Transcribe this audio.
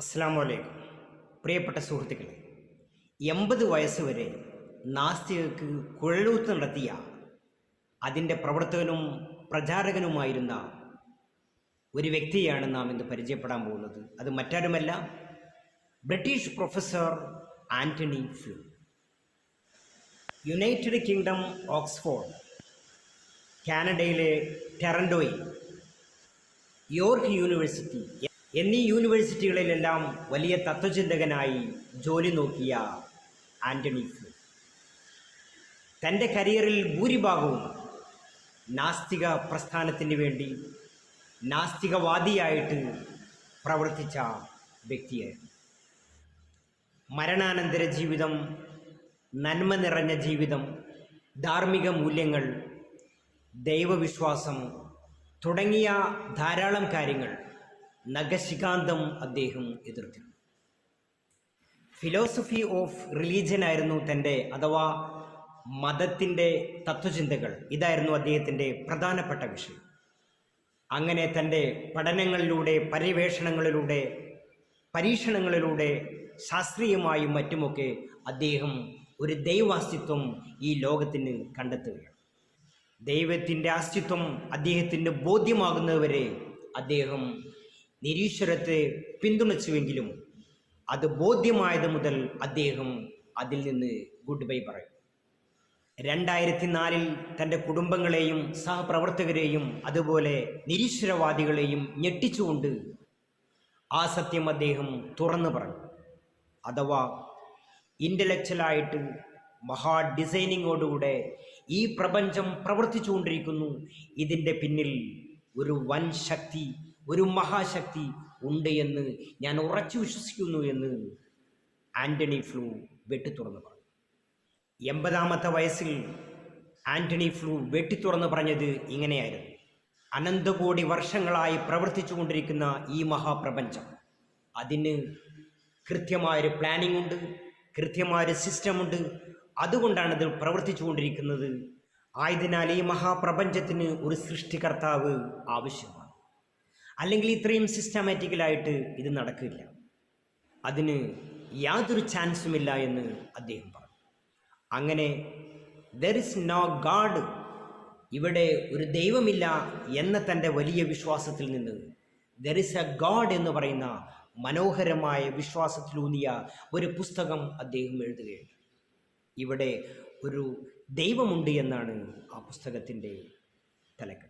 അസ്സലാമലൈക്കും. പ്രിയപ്പെട്ട സുഹൃത്തുക്കളെ, 80 വയസ്സ് വരെ നാസ്തികർക്ക് കുഴലൂത്ത് നടത്തിയ അതിൻ്റെ പ്രവർത്തകനും പ്രചാരകനുമായിരുന്ന ഒരു വ്യക്തിയാണ് നാം ഇന്ന് പരിചയപ്പെടാൻ പോകുന്നത്. അത് മറ്റാരുമല്ല, British professor Antony Flew. United Kingdom, Oxford, കാനഡയിലെ ടൊറൻ്റോയിൽ, യോർക്ക് യൂണിവേഴ്സിറ്റി എന്നീ യൂണിവേഴ്സിറ്റികളിലെല്ലാം വലിയ തത്വചിന്തകനായി ജോലി നോക്കിയ ആൻ്റണി ഫ്ലൂ തൻ്റെ കരിയറിൽ ഭൂരിഭാഗവും നാസ്തിക പ്രസ്ഥാനത്തിന് വേണ്ടി നാസ്തികവാദിയായിട്ട് പ്രവർത്തിച്ച വ്യക്തിയായിരുന്നു. മരണാനന്തര ജീവിതം, നന്മ നിറഞ്ഞ ജീവിതം, ധാർമ്മിക മൂല്യങ്ങൾ, ദൈവവിശ്വാസം തുടങ്ങിയ ധാരാളം കാര്യങ്ങൾ നഖശികാന്തം അദ്ദേഹം എതിർത്തിരുന്നു. ഫിലോസഫി ഓഫ് റിലീജിയൻ ആയിരുന്നു തൻ്റെ, അഥവാ മതത്തിൻ്റെ തത്വചിന്തകൾ, ഇതായിരുന്നു അദ്ദേഹത്തിൻ്റെ പ്രധാനപ്പെട്ട വിഷയം. അങ്ങനെ തൻ്റെ പഠനങ്ങളിലൂടെ, പര്യവേഷണങ്ങളിലൂടെ, പരീക്ഷണങ്ങളിലൂടെ, ശാസ്ത്രീയമായും മറ്റുമൊക്കെ അദ്ദേഹം ഒരു ദൈവാസ്തിത്വം ഈ ലോകത്തിന് കണ്ടെത്തുകയാണ്. ദൈവത്തിൻ്റെ അസ്തിത്വം അദ്ദേഹത്തിന് ബോധ്യമാകുന്നതുവരെ അദ്ദേഹം നിരീശ്വരത്തെ പിന്തുണച്ചുവെങ്കിലും അത് ബോധ്യമായത് മുതൽ അദ്ദേഹം അതിൽ നിന്ന് ഗുഡ് ബൈ പറയും. 2004 തൻ്റെ കുടുംബങ്ങളെയും സഹപ്രവർത്തകരെയും അതുപോലെ നിരീശ്വരവാദികളെയും ഞെട്ടിച്ചുകൊണ്ട് ആ സത്യം അദ്ദേഹം തുറന്നു പറഞ്ഞു. അഥവാ ഇൻ്റലക്ച്വലായിട്ട് മഹാ ഡിസൈനിങ്ങോടുകൂടെ ഈ പ്രപഞ്ചം പ്രവർത്തിച്ചുകൊണ്ടിരിക്കുന്നു, ഇതിൻ്റെ പിന്നിൽ ഒരു വൻ ശക്തി, ഒരു മഹാശക്തി ഉണ്ട് എന്ന് ഞാൻ ഉറച്ചു വിശ്വസിക്കുന്നു എന്ന് ആൻ്റണി ഫ്ലൂ വെട്ടിത്തുറന്ന് പറഞ്ഞു. 80ാമത്തെ വയസ്സിൽ ആൻ്റണി ഫ്ലൂ വെട്ടിത്തുറന്ന് പറഞ്ഞത് ഇങ്ങനെയായിരുന്നു: അനന്തകോടി വർഷങ്ങളായി പ്രവർത്തിച്ചു കൊണ്ടിരിക്കുന്ന ഈ മഹാപ്രപഞ്ചം, അതിന് കൃത്യമായൊരു പ്ലാനിംഗ് ഉണ്ട്, കൃത്യമായൊരു സിസ്റ്റമുണ്ട്. അതുകൊണ്ടാണ് ഇത് പ്രവർത്തിച്ചു കൊണ്ടിരിക്കുന്നത്. ആയതിനാൽ ഈ മഹാപ്രപഞ്ചത്തിന് ഒരു സൃഷ്ടികർത്താവ് ആവശ്യമാണ്. അല്ലെങ്കിൽ ഇത്രയും സിസ്റ്റമാറ്റിക്കലായിട്ട് ഇത് നടക്കില്ല. അതിന് യാതൊരു ചാൻസുമില്ല എന്ന് അദ്ദേഹം പറഞ്ഞു. അങ്ങനെ ദർ ഇസ് നോ ഗാഡ്, ഇവിടെ ഒരു ദൈവമില്ല എന്ന തൻ്റെ വലിയ വിശ്വാസത്തിൽ നിന്ന് ദർ ഇസ് എ ഗാഡ് എന്ന് പറയുന്ന മനോഹരമായ വിശ്വാസത്തിലൂന്നിയ ഒരു പുസ്തകം അദ്ദേഹം എഴുതുകയാണ്. ഇവിടെ ഒരു ദൈവമുണ്ട് എന്നാണ് ആ പുസ്തകത്തിൻ്റെ തലക്കെട്ട്.